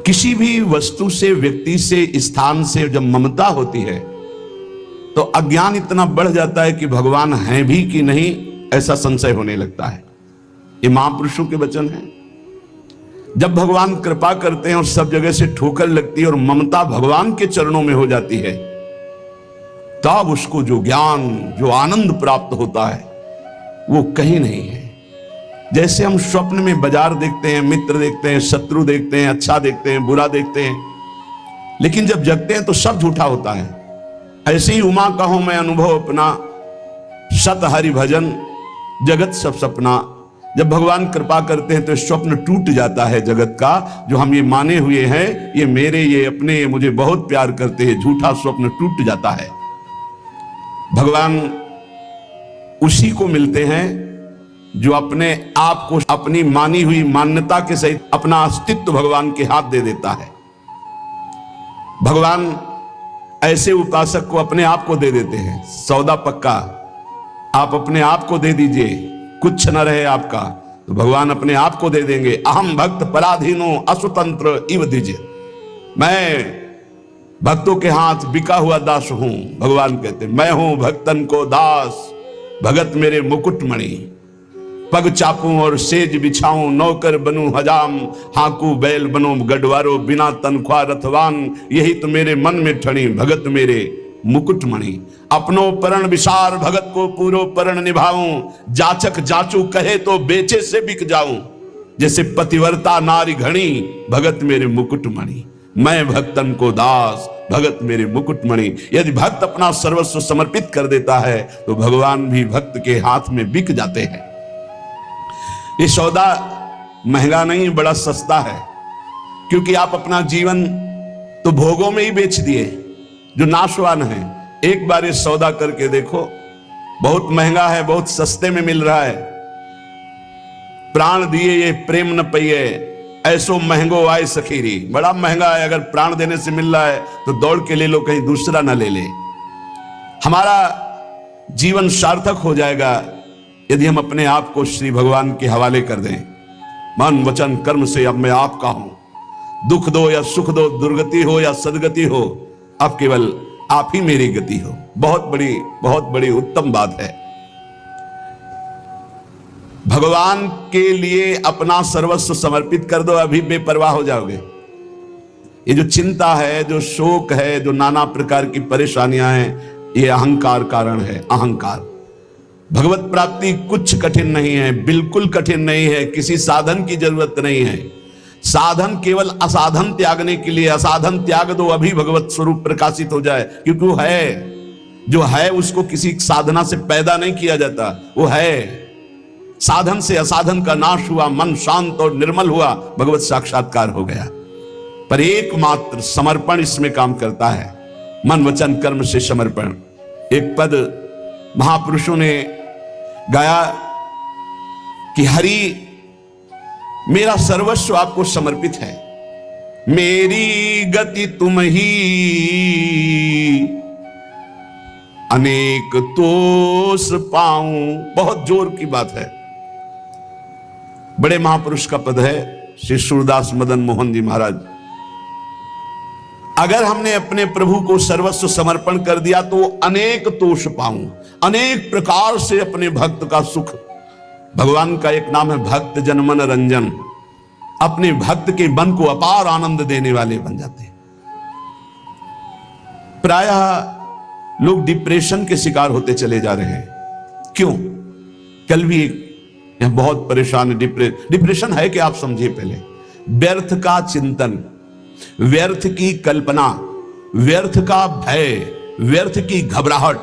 किसी भी वस्तु से, व्यक्ति से, स्थान से जब ममता होती है तो अज्ञान इतना बढ़ जाता है कि भगवान हैं भी कि नहीं ऐसा संशय होने लगता है। ये महापुरुषों के वचन हैं। जब भगवान कृपा करते हैं और सब जगह से ठोकर लगती है और ममता भगवान के चरणों में हो जाती है, तब उसको जो ज्ञान, जो आनंद प्राप्त होता है वो कहीं नहीं है। जैसे हम स्वप्न में बाजार देखते हैं, मित्र देखते हैं, शत्रु देखते हैं, अच्छा देखते हैं, बुरा देखते हैं, लेकिन जब जगते हैं तो सब झूठा होता है। ऐसे ही उमा कहो मैं अनुभव अपना, सत हरि भजन जगत सब सपना। जब भगवान कृपा करते हैं तो स्वप्न टूट जाता है जगत का, जो हम ये माने हुए हैं ये मेरे, ये अपने, ये मुझे बहुत प्यार करते हैं, झूठा स्वप्न टूट जाता है। भगवान उसी को मिलते हैं जो अपने आप को, अपनी मानी हुई मान्यता के सहित अपना अस्तित्व भगवान के हाथ दे देता है। भगवान ऐसे उपासक को अपने आप को दे देते हैं। सौदा पक्का, आप अपने आप को दे दीजिए, कुछ न रहे आपका, तो भगवान अपने आप को दे देंगे। अहम भक्त पराधीनो अस्वतंत्र इव दीजिए, मैं भक्तों के हाथ बिका हुआ दास हूं। भगवान कहते मैं हूं भक्तन को दास, भगत मेरे मुकुटमणि। पग चापूं और सेज बिछाऊं, नौकर बनूं हजाम, हाकू बैल बनो गढ़वारो, बिना तनख्वाह रथवान। यही तो मेरे मन में ठणी, भगत मेरे मुकुटमणि। अपनो परण विसार, भगत को पूरो परण निभाऊं। जाचक जाचू कहे तो बेचे से बिक जाऊं। जैसे पतिव्रता नारी घणी, भगत मेरे मुकुटमणि। मैं भक्तन को दास, भगत मेरे मुकुटमणि। यदि भक्त अपना सर्वस्व समर्पित कर देता है तो भगवान भी भक्त के हाथ में बिक जाते हैं। ये सौदा महंगा नहीं, बड़ा सस्ता है, क्योंकि आप अपना जीवन तो भोगों में ही बेच दिए जो नाशवान है। एक बार ये सौदा करके देखो, बहुत महंगा है, बहुत सस्ते में मिल रहा है। प्राण दिए ये प्रेम न पइए, ऐसो महंगो आए सखीरी। बड़ा महंगा है, अगर प्राण देने से मिल रहा है तो दौड़ के ले लो, कहीं दूसरा ना ले ले। हमारा जीवन सार्थक हो जाएगा यदि हम अपने आप को श्री भगवान के हवाले कर दें। मन वचन कर्म से अब मैं आपका हूं। दुख दो या सुख दो, दुर्गति हो या सदगति हो, अब केवल आप ही मेरी गति हो। बहुत बड़ी उत्तम बात है। भगवान के लिए अपना सर्वस्व समर्पित कर दो, अभी बेपरवाह हो जाओगे। ये जो चिंता है, जो शोक है, जो नाना प्रकार की परेशानियां हैं, ये अहंकार कारण है। अहंकार। भगवत प्राप्ति कुछ कठिन नहीं है, बिल्कुल कठिन नहीं है, किसी साधन की जरूरत नहीं है। साधन केवल असाधन त्यागने के लिए। असाधन त्याग दो, अभी भगवत स्वरूप प्रकाशित हो जाए, क्योंकि वो है। जो है उसको किसी साधना से पैदा नहीं किया जाता, वो है। साधन से असाधन का नाश हुआ, मन शांत और निर्मल हुआ, भगवत साक्षात्कार हो गया। पर एकमात्र समर्पण इसमें काम करता है। मन वचन कर्म से समर्पण। एक पद महापुरुषों ने गाया कि हरि मेरा सर्वस्व आपको समर्पित है, मेरी गति तुम ही, अनेक तोष पाऊं। बहुत जोर की बात है। बड़े महापुरुष का पद है, श्री सूरदास मदन मोहन जी महाराज। अगर हमने अपने प्रभु को सर्वस्व समर्पण कर दिया तो अनेक तोष पाऊं, अनेक प्रकार से अपने भक्त का सुख। भगवान का एक नाम है भक्त जन मन रंजन। अपने भक्त के मन को अपार आनंद देने वाले बन जाते हैं। प्रायः लोग डिप्रेशन के शिकार होते चले जा रहे हैं। क्यों? कल भी एक बहुत परेशान है। डिप्रेशन है कि आप समझिए पहले। व्यर्थ का चिंतन, व्यर्थ की कल्पना, व्यर्थ का भय, व्यर्थ की घबराहट,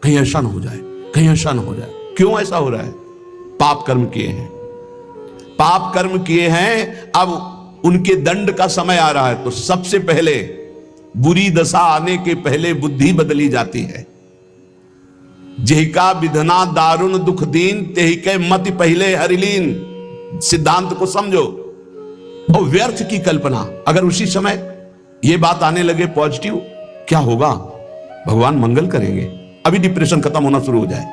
कहीं ऐसा न हो जाए, कहीं ऐसा न हो जाए। क्यों ऐसा हो रहा है? पाप कर्म किए हैं, पाप कर्म किए हैं। अब उनके दंड का समय आ रहा है, तो सबसे पहले बुरी दशा आने के पहले बुद्धि बदली जाती है। जेहिका विधना दारुण दुख दीन, तेहिके मति पहले हरिलीन। सिद्धांत को समझो। और व्यर्थ की कल्पना, अगर उसी समय यह बात आने लगे पॉजिटिव, क्या होगा? भगवान मंगल करेंगे, अभी डिप्रेशन खत्म होना शुरू हो जाए।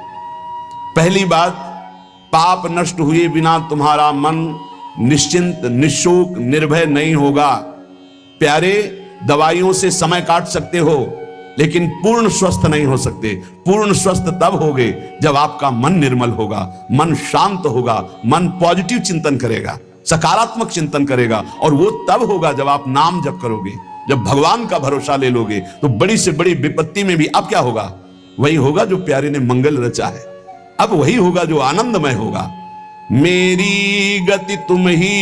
पहली बात, पाप नष्ट हुए बिना तुम्हारा मन निश्चिंत, निशोक, निर्भय नहीं होगा। प्यारे, दवाइयों से समय काट सकते हो, लेकिन पूर्ण स्वस्थ नहीं हो सकते। पूर्ण स्वस्थ तब होगे जब आपका मन निर्मल होगा, मन शांत होगा, मन पॉजिटिव चिंतन करेगा, सकारात्मक चिंतन करेगा। और वो तब होगा जब आप नाम जप करोगे, जब भगवान का भरोसा ले लोगे। तो बड़ी से बड़ी विपत्ति में भी अब क्या होगा? वही होगा जो प्यारे ने मंगल रचा है। अब वही होगा जो आनंदमय होगा। मेरी गति तुम ही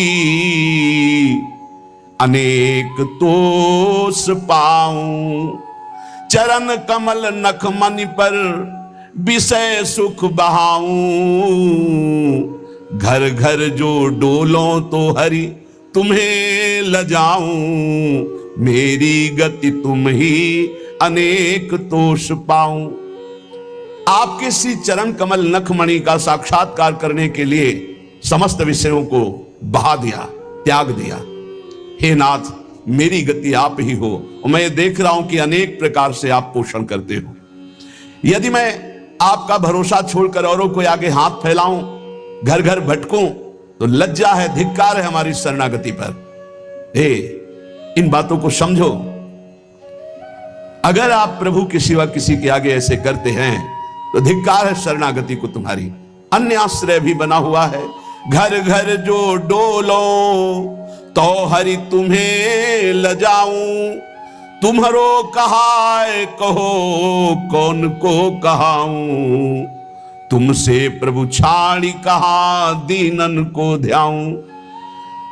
अनेक तोष पाऊं, चरण कमल नख मणि पर विषय सुख बहाऊं। घर घर जो डोलों तो हरि तुम्हें लजाऊं, मेरी गति तुम ही अनेक तोष पाऊं। आपके श्री चरण कमल नखमणि का साक्षात्कार करने के लिए समस्त विषयों को बहा दिया, त्याग दिया। हे नाथ, मेरी गति आप ही हो। और मैं देख रहा हूं कि अनेक प्रकार से आप पोषण करते हो। यदि मैं आपका भरोसा छोड़कर औरों को आगे हाथ फैलाऊं, घर घर भटकूं, तो लज्जा है, धिक्कार है हमारी शरणागति पर। हे, इन बातों को समझो। अगर आप प्रभु के सिवा किसी के आगे ऐसे करते हैं तो धिक्कार है शरणागति को तुम्हारी। अन्य आश्रय भी बना हुआ है। घर घर जो डोलो तो हरि तुम्हें लजाऊं, तुम्हारो कहाय कहो कौन को कहाऊं। तुमसे प्रभु छाड़ी कहा दीनन को ध्याऊं।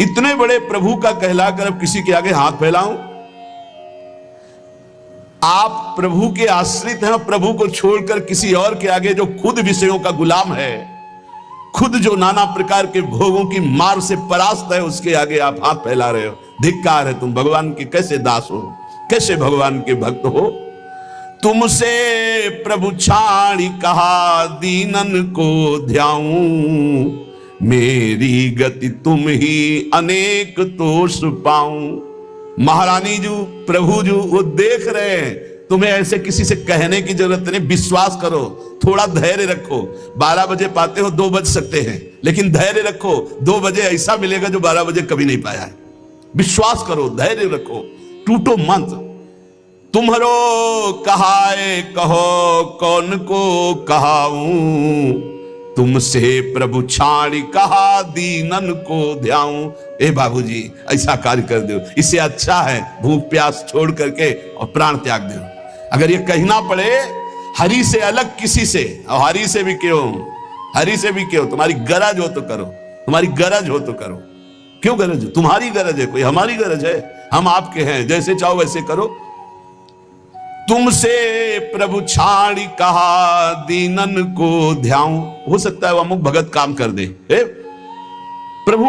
इतने बड़े प्रभु का कहलाकर अब किसी के आगे हाथ फैलाऊं? आप प्रभु के आश्रित हैं। प्रभु को छोड़कर किसी और के आगे, जो खुद विषयों का गुलाम है, खुद जो नाना प्रकार के भोगों की मार से परास्त है, उसके आगे आप हाथ फैला रहे हो। धिक्कार है। तुम भगवान के कैसे दास हो, कैसे भगवान के भक्त हो? तुमसे प्रभु छाड़ी कहा दीनन को ध्याऊं, मेरी गति तुम ही अनेक तोष पाऊं। महारानी जी, प्रभु जी वो देख रहे हैं। तुम्हें ऐसे किसी से कहने की जरूरत नहीं। विश्वास करो, थोड़ा धैर्य रखो। 12 बजे पाते हो, 2 बज सकते हैं, लेकिन धैर्य रखो। 2 बजे ऐसा मिलेगा जो 12 बजे कभी नहीं पाया है। विश्वास करो, धैर्य रखो, टूटो मत। तुम्हारो कहाए कहो कौन को कहाऊं, तुमसे प्रभु छाड़ी कहा दीनन को ध्याऊं। ए बाबूजी, ऐसा कार्य कर दो। इससे अच्छा है भूख प्यास छोड़ करके और प्राण त्याग दो। अगर ये कहना पड़े हरि से अलग किसी से, और हरि से भी क्यों, हरि से भी क्यों, तुम्हारी गरज हो तो करो, तुम्हारी गरज हो तो करो। क्यों गरज? तुम्हारी गरज है, कोई हमारी गरज है? हम आपके हैं, जैसे चाहो वैसे करो। तुमसे प्रभु छाड़ी कहा दीनन को ध्याऊं। हो सकता है वो अमुक भगत काम कर दे। प्रभु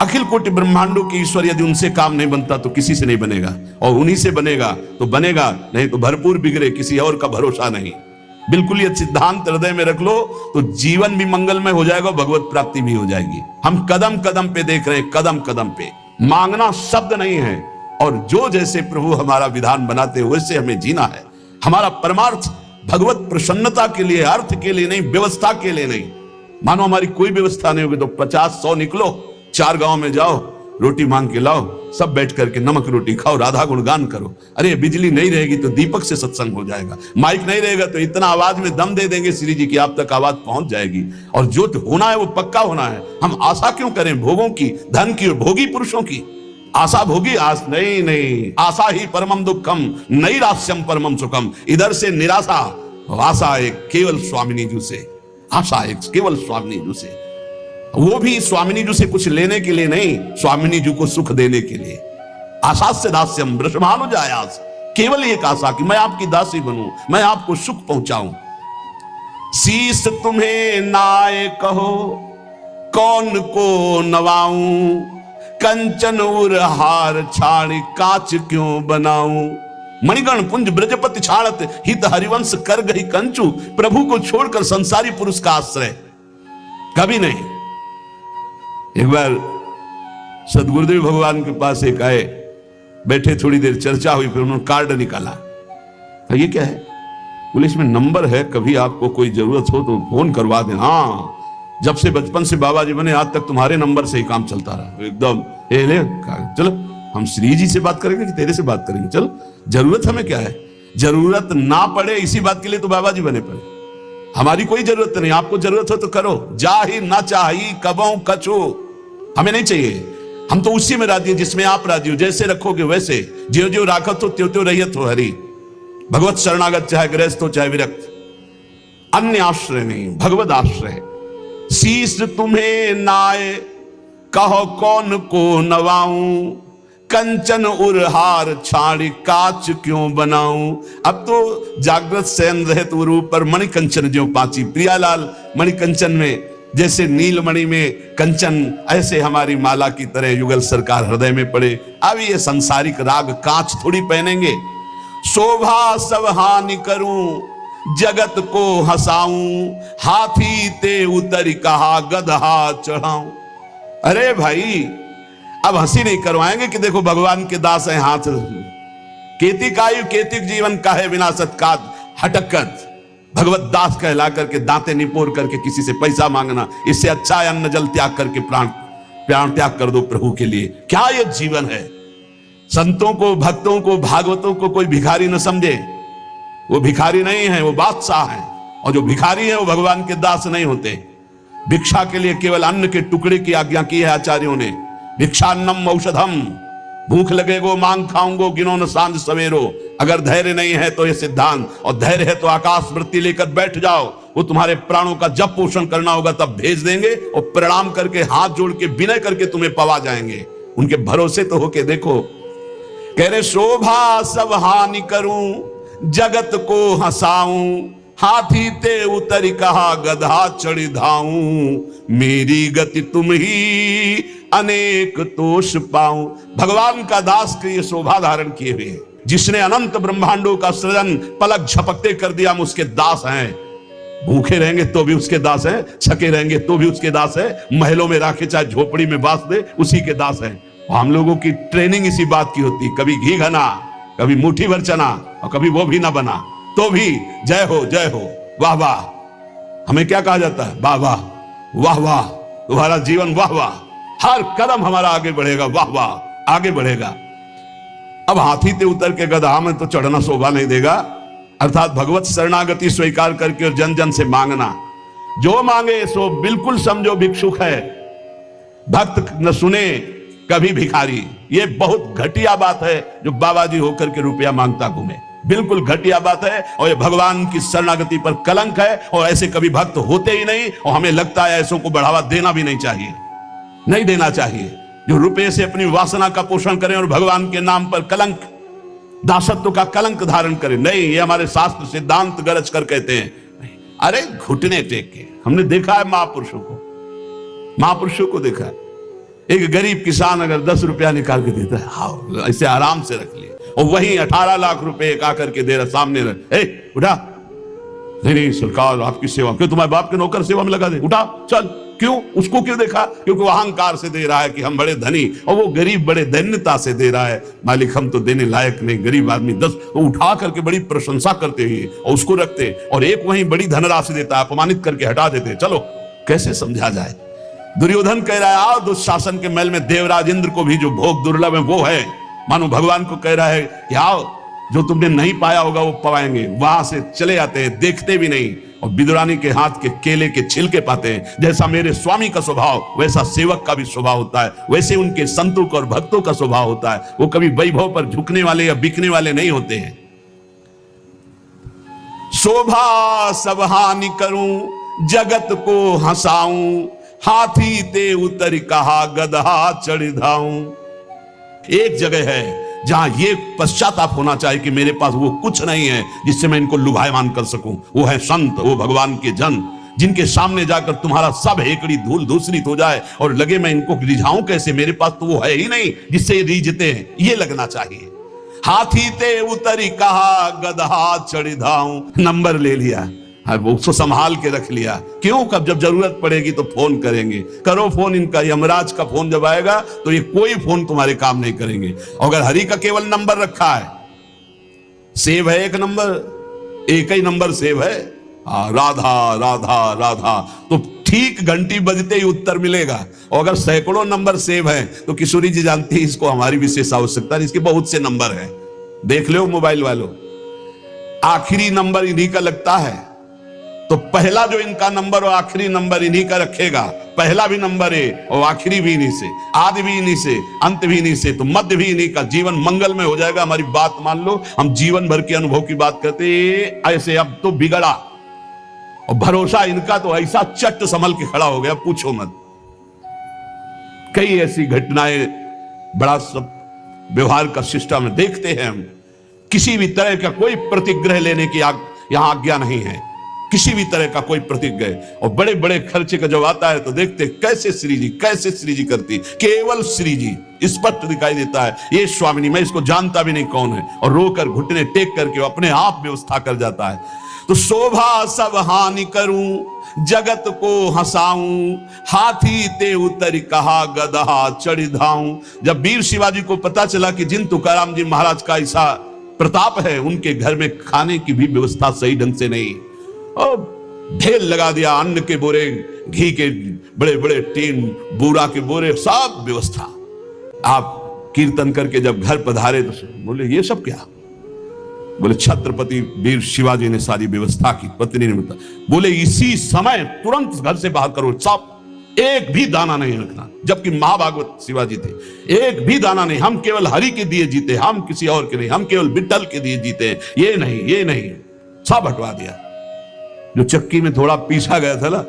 अखिल कोटि ब्रह्मांडों के ईश्वर, यदि उनसे काम नहीं बनता तो किसी से नहीं बनेगा, और उन्हीं से बनेगा तो बनेगा, नहीं तो भरपूर बिगड़े, किसी और का भरोसा नहीं। बिल्कुल ये सिद्धांत हृदय में रख लो तो जीवन भी मंगलमय हो जाएगा, भगवत प्राप्ति भी हो जाएगी। हम कदम कदम पे देख रहे हैं, कदम कदम पे। मांगना शब्द नहीं है, और जो जैसे प्रभु हमारा विधान बनाते हैं वैसे हमें जीना है। हमारा परमार्थ भगवत प्रसन्नता के लिए, अर्थ के लिए नहीं, व्यवस्था के लिए नहीं। मानो हमारी कोई व्यवस्था नहीं होगी तो 50-100 निकलो, 4 गांव में जाओ, रोटी मांग के लाओ, सब बैठ करके नमक रोटी खाओ, राधा गुणगान करो। अरे बिजली नहीं रहेगी तो दीपक से सत्संग हो जाएगा, माइक नहीं रहेगा तो इतना आवाज में दम दे देंगे श्री जी की आप तक आवाज पहुंच जाएगी। और जो होना है वो पक्का होना है। हम आशा क्यों करें भोगों की, धन की और भोगी पुरुषों की? आशा भोगी आस नहीं, आशा ही परमम दुखम, नैराश्यम परमम सुखम। इधर से निराशा, आशा एक केवल स्वामिनी जी से, आशा एक केवल स्वामिनी जी से, वो भी स्वामिनी जी से कुछ लेने के लिए नहीं, स्वामिनी जी को सुख देने के लिए। आशा से दास्यम वृषभानुजायास, केवल एक आशा कि मैं आपकी दासी बनूं, मैं आपको सुख पहुंचाऊं। शीश तुम्हें नाय कहो कौन को नवाऊं, कंचन उर हार छाड़ कांच क्यों बनाऊं। मणिगण पुंज ब्रजपति छाड़त हित हरिवंश कर गई कंचू। प्रभु को छोड़कर संसारी पुरुष का आश्रय कभी नहीं। एक बार सदगुरुदेव भगवान के पास एक आए, बैठे, थोड़ी देर चर्चा हुई, फिर उन्होंने कार्ड निकाला। ये क्या है? बोले इसमें नंबर है, कभी आपको कोई जरूरत हो तो फोन करवा दें। हाँ, जब से बचपन से बाबा जी बने आज तक तुम्हारे नंबर से ही काम चलता रहा। एकदम ले चलो हम श्री जी से बात करेंगे कि तेरे से बात करेंगे? चल, जरूरत हमें क्या है? जरूरत ना पड़े इसी बात के लिए तो बाबा जी बने पड़े। हमारी कोई जरूरत नहीं, आपको जरूरत हो तो करो। जा ही ना चाहिए कबों कछो, हमें नहीं चाहिए। हम तो उसी में राजी है जिसमें आप राजी हो। जैसे रखोगे वैसे, ज्यो ज्यो राखत हो त्यों त्यों रहियत हो हरि। भगवत शरणागत चाहे गृहस्थ हो चाहे विरक्त, अन्य आश्रय नहीं, भगवत आश्रय। शीश तुम्हें नाय कहो कौन को नवाऊं, कंचन उरहार छाड़ी काच क्यों बनाऊं। अब तो जागृत शयन रहत रूप पर मणि कंचन ज्यों पाची। प्रियालाल मणि कंचन में, जैसे नीलमणि में कंचन, ऐसे हमारी माला की तरह युगल सरकार हृदय में पड़े। अब ये संसारिक राग कांच थोड़ी पहनेंगे। शोभा सब हानि करूं जगत को हंसाऊं, हाथी ते उतरी कहा गदहा चढ़ाऊं। अरे भाई, अब हंसी नहीं करवाएंगे कि देखो भगवान के दास हैं हाथ। केतिक आयु केतिक जीवन का है विनाशत का हटकत। भगवत दास कहला करके दांते निपोर करके किसी से पैसा मांगना, इससे अच्छा है अन्न जल त्याग करके प्राण त्याग कर दो प्रभु के लिए। क्या ये जीवन है? संतों को, भक्तों को, भागवतों को कोई भिखारी न समझे। वो भिखारी नहीं है, वो बादशाह है। और जो भिखारी है वो भगवान के दास नहीं होते। भिक्षा के लिए केवल अन्न के टुकड़े की आज्ञा की है आचार्यों ने। भिक्षान्नम औषधम, भूख लगेगो मांग खाऊंगो गिनो न सांझ सवेरो। अगर धैर्य नहीं है तो ये सिद्धांत, और धैर्य है तो आकाश वृत्ति लेकर बैठ जाओ। वो तुम्हारे प्राणों का जब पोषण करना होगा तब भेज देंगे, और प्रणाम करके हाथ जोड़ के विनय करके तुम्हें पवा जाएंगे। उनके भरोसे तो होके देखो। कह रहे शोभा सब हानि करूं जगत को हंसाऊं, हाथी ते उतरी कहा गधा चढ़ी धाऊं। मेरी गति तुम ही अनेक तोष पाऊं। भगवान का दास के ये शोभा धारण किए हुए हैं, जिसने अनंत ब्रह्मांडों का सृजन पलक झपकते कर दिया। हम उसके दास हैं। भूखे रहेंगे तो भी उसके दास हैं, छके रहेंगे तो भी उसके दास है, महलों में राखे चाहे झोपड़ी में बास दे उसी के दास हैं। हम लोगों की ट्रेनिंग इसी बात की होती, कभी घी घना, कभी मुट्ठी भर चना, और कभी वो भी ना बना तो भी जय हो वाह वाह। हमें क्या कहा जाता है? वाह वाह वाह वाह, तुम्हारा जीवन वाह वाह, हर कदम हमारा आगे बढ़ेगा, वाह वाह आगे बढ़ेगा। अब हाथी ते उतर के गधा में तो चढ़ना शोभा नहीं देगा। अर्थात भगवत शरणागति स्वीकार करके और जन जन से मांगना, जो मांगे सो बिल्कुल समझो भिक्षुक है। भक्त न सुने कभी भिखारी। ये बहुत घटिया बात है जो बाबा जी होकर के रुपया मांगता घूमे, बिल्कुल घटिया बात है। और ये भगवान की शरणागति पर कलंक है, और ऐसे कभी भक्त होते ही नहीं। और हमें लगता है ऐसों को बढ़ावा देना भी नहीं चाहिए, नहीं देना चाहिए। जो रुपये से अपनी वासना का पोषण करें और भगवान के नाम पर कलंक, दासत्व का कलंक धारण करें, नहीं। ये हमारे शास्त्र सिद्धांत गरज कर कहते हैं। अरे घुटने टेक के, हमने देखा है महापुरुषों को देखा है। एक गरीब किसान अगर 10 रुपया निकाल के देता है, हाँ ऐसे आराम से रख लिए, और वहीं 18 लाख रुपए एक आकर के दे रहा सामने रख, उठा, नहीं सरकार आपकी सेवा, क्यों तुम्हारे बाप के नौकर सेवा में लगा दे, उठा चल। क्यों? उसको क्यों देखा? क्योंकि वो अहंकार से दे रहा है कि हम बड़े धनी, और वो गरीब बड़े दैन्यता से दे रहा है, मालिक हम तो देने लायक नहीं, गरीब आदमी 10, वो उठा करके बड़ी प्रशंसा करते हुए और उसको रखते, और एक वहीं बड़ी धनराशि देता है, अपमानित करके हटा देते। चलो कैसे समझा जाए? दुर्योधन कह रहा है आओ दुशासन के महल में, देवराज इंद्र को भी जो भोग दुर्लभ है वो है। मानो भगवान को कह रहा है कि आओ, जो तुमने नहीं पाया होगा वो पाएंगे। वहां से चले आते हैं, देखते भी नहीं, और विदुरानी के हाथ के केले के छिलके पाते हैं। जैसा मेरे स्वामी का स्वभाव, वैसा सेवक का भी स्वभाव होता है, वैसे उनके संतों का और भक्तों का स्वभाव होता है। वो कभी वैभव पर झुकने वाले या बिकने वाले नहीं होते हैं। शोभा सब हानि करूं जगत को हंसाऊं, हाथी ते उतर कहा गदहा चढ़ धाऊं। एक जगह है जहां ये पश्चाताप होना चाहिए कि मेरे पास वो कुछ नहीं है जिससे मैं इनको लुभायमान कर सकूं। वो है संत, वो भगवान के जन, जिनके सामने जाकर तुम्हारा सब हेकड़ी धूल धूसरित हो जाए और लगे मैं इनको रिझाऊं कैसे, मेरे पास तो वो है ही नहीं जिससे ये रिझते हैं, ये लगना चाहिए। हाथी ते उतरी कहा गदहा चढ़ धाऊं, नंबर ले लिया, उसको संभाल के रख लिया। क्यों? कब जब जरूरत पड़ेगी तो फोन करेंगे। करो फोन, इनका यमराज का फोन जब आएगा तो ये कोई फोन तुम्हारे काम नहीं करेंगे। अगर हरि का केवल नंबर रखा है, सेव है एक नंबर, एक ही नंबर सेव है, राधा राधा राधा, तो ठीक घंटी बजते ही उत्तर मिलेगा। और अगर सैकड़ों नंबर सेव है तो किशोरी जी जानती है इसको हमारी विशेष आवश्यकता है, इसके बहुत से नंबर हैं, देख लो मोबाइल वालों। आखिरी नंबर इन्हीं का लगता है, तो पहला जो इनका नंबर और आखिरी नंबर इन्हीं का रखेगा। पहला भी नंबर है और आखिरी भी इन्हीं से, आदि भी इन्हीं से, अंत भी इन्हीं से, तो मध्य भी इन्हीं का। जीवन मंगल में हो जाएगा। हमारी बात मान लो, हम जीवन भर के अनुभव की बात करते ऐसे, अब तो बिगड़ा और भरोसा इनका तो ऐसा चट संभल के खड़ा हो गया, पूछो मत। कई ऐसी घटनाएं बड़ा सब व्यवहार का सिस्टम में देखते हैं हम। किसी भी तरह का कोई प्रतिग्रह लेने की यहां आज्ञा नहीं है, किसी भी तरह का कोई प्रतिग्रह। और बड़े बड़े खर्चे का जब आता है तो देखते कैसे श्री जी करती, केवल श्री जी स्पष्ट दिखाई देता है। ये स्वामिनी, मैं इसको जानता भी नहीं कौन है, और रोकर घुटने टेक करके अपने आप व्यवस्था कर जाता है। तो शोभा सब हानि करूं, जगत को हंसाऊं, हाथी ते उतर कहा गदहा चढ़ धाऊं। जब वीर शिवाजी को पता चला कि जिन तुकाराम जी महाराज का ऐसा प्रताप है, उनके घर में खाने की भी व्यवस्था सही ढंग से नहीं, और ढेर लगा दिया, अन्न के बोरे, घी के बड़े बड़े टीन, बूरा के बोरे, सब व्यवस्था। आप कीर्तन करके जब घर पधारे तो बोले ये सब क्या? बोले छत्रपति वीर शिवाजी ने सारी व्यवस्था की। पत्नी ने बताया, बोले इसी समय तुरंत घर से बाहर करो, सब एक भी दाना नहीं रखना। जबकि महाभागवत शिवाजी थे, एक भी दाना नहीं, हम केवल हरि के दिए जीते, हम किसी और के नहीं, हम केवल विठ्ठल के दिए जीते, ये नहीं, सब हटवा दिया। जो चक्की में थोड़ा पीसा गया था ना,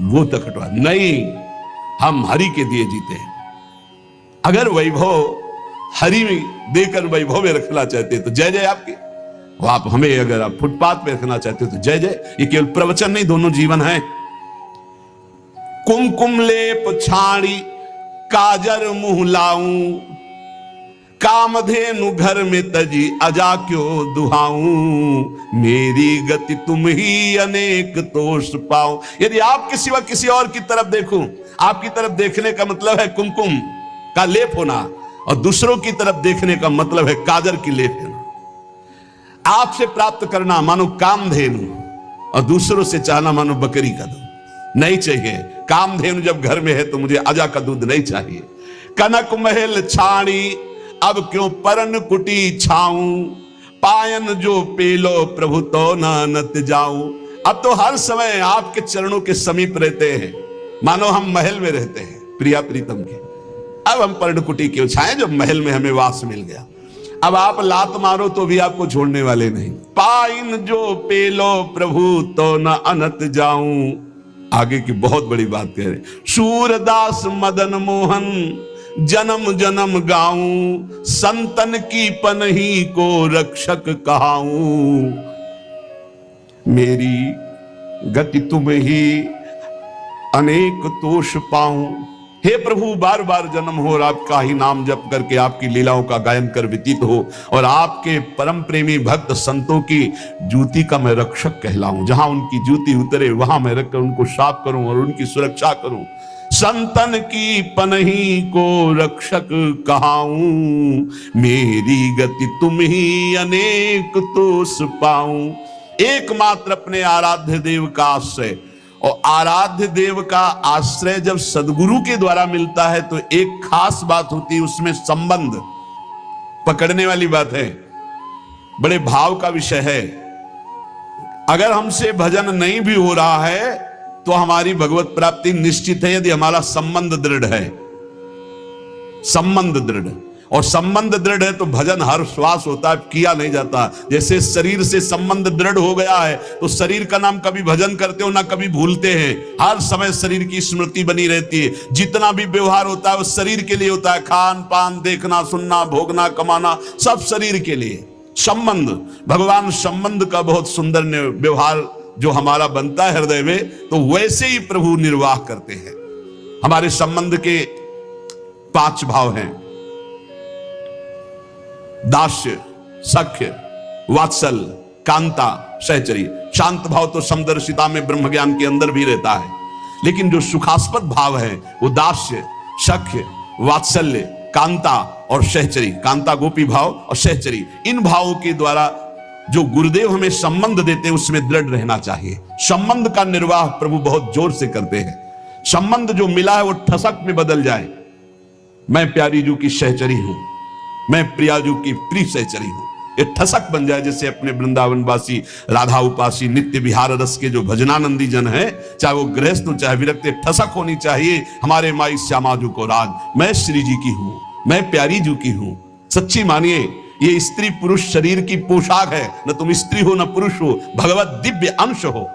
वो तक हटवा नहीं, हम हरि के दिए जीते हैं। अगर वैभव हरि में देकर वैभव में रखना चाहते तो जय जय आपकी, वो आप हमें अगर आप फुटपाथ पे रखना चाहते हो तो जय जय। ये केवल प्रवचन नहीं, दोनों जीवन है। कुमकुम लेप छाड़ी काजर मुंह लाऊं, कामधेनु घर में तजी अजा क्यों दुहाऊं, मेरी गति तुम ही अनेक तोष पाऊं। यदि आपके सिवा किसी और की तरफ देखूं, आपकी तरफ देखने का मतलब है कुमकुम का लेप होना, और दूसरों की तरफ देखने का मतलब है काजर की लेप होना। आपसे प्राप्त करना मानो कामधेनु, और दूसरों से चाहना मानो बकरी का दूध। नहीं चाहिए, कामधेनु जब घर में है तो मुझे अजा का दूध नहीं चाहिए। कनक महल छाड़ी अब क्यों परन कुटी छाऊं, पायन जो पेलो प्रभु तो नत जाऊं। अब तो हर समय आपके चरणों के समीप रहते हैं, मानो हम महल में रहते हैं प्रिया प्रीतम के। अब हम पर्णकुटी क्यों छाएं जब महल में हमें वास मिल गया। अब आप लात मारो तो भी आपको छोड़ने वाले नहीं। पाइन जो पेलो प्रभु तो न अनत जाऊं। आगे की बहुत बड़ी बात कह रहे, सूरदास मदन मोहन जन्म जन्म गाऊं, संतन की पनही को रक्षक कहाऊं, मेरी गति तुम ही अनेक तोष पाऊं। हे प्रभु, बार बार जन्म हो और आपका ही नाम जप करके आपकी लीलाओं का गायन कर व्यतीत हो, और आपके परम प्रेमी भक्त संतों की जूती का मैं रक्षक कहलाऊं। जहां उनकी जूती उतरे वहां मैं रखकर उनको साफ करूं और उनकी सुरक्षा करूं। संतन की पनही को रक्षक कहाऊं, मेरी गति तुम ही अनेक तोष पाऊं। एकमात्र अपने आराध्य देव का आश्रय, और आराध्य देव का आश्रय जब सदगुरु के द्वारा मिलता है तो एक खास बात होती है, उसमें संबंध पकड़ने वाली बात है, बड़े भाव का विषय है। अगर हमसे भजन नहीं भी हो रहा है तो हमारी भगवत प्राप्ति निश्चित है, यदि हमारा संबंध दृढ़ है। संबंध दृढ़, और संबंध दृढ़ है तो भजन हर श्वास होता है, किया नहीं जाता। जैसे शरीर से संबंध दृढ़ हो गया है तो शरीर का नाम कभी भजन करते हो ना कभी भूलते हैं, हर समय शरीर की स्मृति बनी रहती है। जितना भी व्यवहार होता है वो शरीर के लिए होता है, खान पान, देखना सुनना, भोगना कमाना, सब शरीर के लिए। संबंध, भगवान संबंध का बहुत सुंदर व्यवहार जो हमारा बनता है हृदय में, तो वैसे ही प्रभु निर्वाह करते हैं। हमारे संबंध के 5 भाव हैं, दास्य, सख्य, वात्सल, कांता, सहचरी। शांत भाव तो समदर्शिता में ब्रह्म ज्ञान के अंदर भी रहता है, लेकिन जो सुखास्पद भाव है वो दास्य, सख्य, वात्सल्य, कांता और सहचरी। कांता गोपी भाव और सहचरी, इन भावों के द्वारा जो गुरुदेव हमें संबंध देते हैं उसमें दृढ़ रहना चाहिए। संबंध का निर्वाह प्रभु बहुत जोर से करते हैं। संबंध जो मिला है वो ठसक में बदल जाए। मैं प्यारी जू की सहचरी हूं, मैं प्रियाजू की प्रिय सहचरी हूं, ये ठसक बन जाए। जैसे अपने वृंदावनवासी राधा उपासी नित्य विहार रस के जो भजनानंदी जन है, चाहे वो गृहस्थ हो चाहे विरक्त, ठसक होनी चाहिए हमारे माई श्यामाजू को राज, मैं श्री जी की हूं, मैं प्यारी जू की हूं। सच्ची मानिए ये स्त्री पुरुष शरीर की पोशाक है, न तुम स्त्री हो न पुरुष हो, भगवत दिव्य अंश हो।